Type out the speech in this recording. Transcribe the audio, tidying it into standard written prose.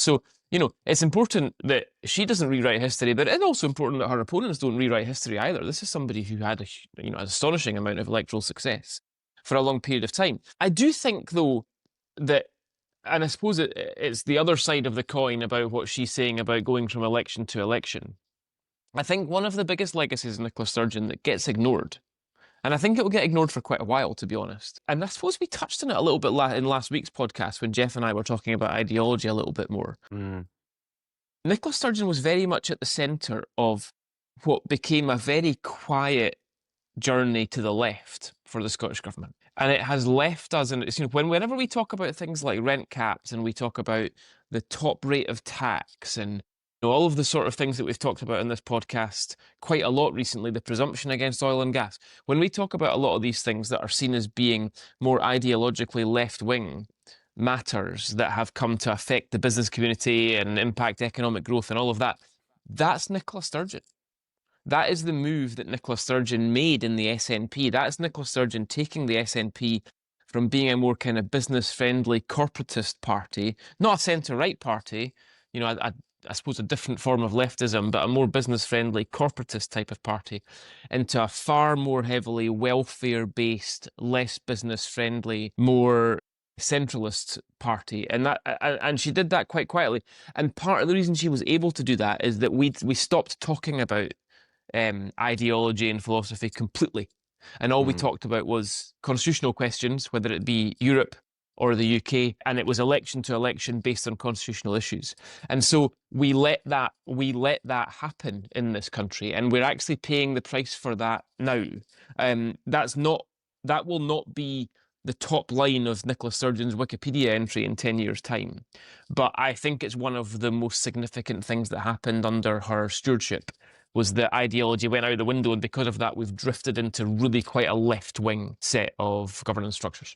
So, it's important that she doesn't rewrite history, but it's also important that her opponents don't rewrite history either. This is somebody who had an astonishing amount of electoral success for a long period of time. I do think, though, that, and I suppose it's the other side of the coin about what she's saying about going from election to election. I think one of the biggest legacies of Nicola Sturgeon that gets ignored, and I think it will get ignored for quite a while, to be honest. And I suppose we touched on it a little bit in last week's podcast when Jeff and I were talking about ideology a little bit more. Nicola Sturgeon was very much at the centre of what became a very quiet journey to the left for the Scottish Government. And it has left us, and whenever we talk about things like rent caps and we talk about the top rate of tax and all of the sort of things that we've talked about in this podcast quite a lot recently, the presumption against oil and gas, when we talk about a lot of these things that are seen as being more ideologically left-wing matters that have come to affect the business community and impact economic growth and all of that, that's Nicola Sturgeon. That is the move that Nicola Sturgeon made in the SNP. That is Nicola Sturgeon taking the SNP from being a more kind of business-friendly corporatist party, not a centre-right party, I suppose a different form of leftism, but a more business-friendly corporatist type of party, into a far more heavily welfare-based, less business-friendly, more centralist party. And she did that quite quietly. And part of the reason she was able to do that is that we stopped talking about ideology and philosophy completely. And all we talked about was constitutional questions, whether it be Europe or the UK, and it was election to election based on constitutional issues. And so we let that happen in this country, and we're actually paying the price for that now. That will not be the top line of Nicola Sturgeon's Wikipedia entry in 10 years' time. But I think it's one of the most significant things that happened under her stewardship, was that ideology went out the window, and because of that, we've drifted into really quite a left-wing set of governance structures.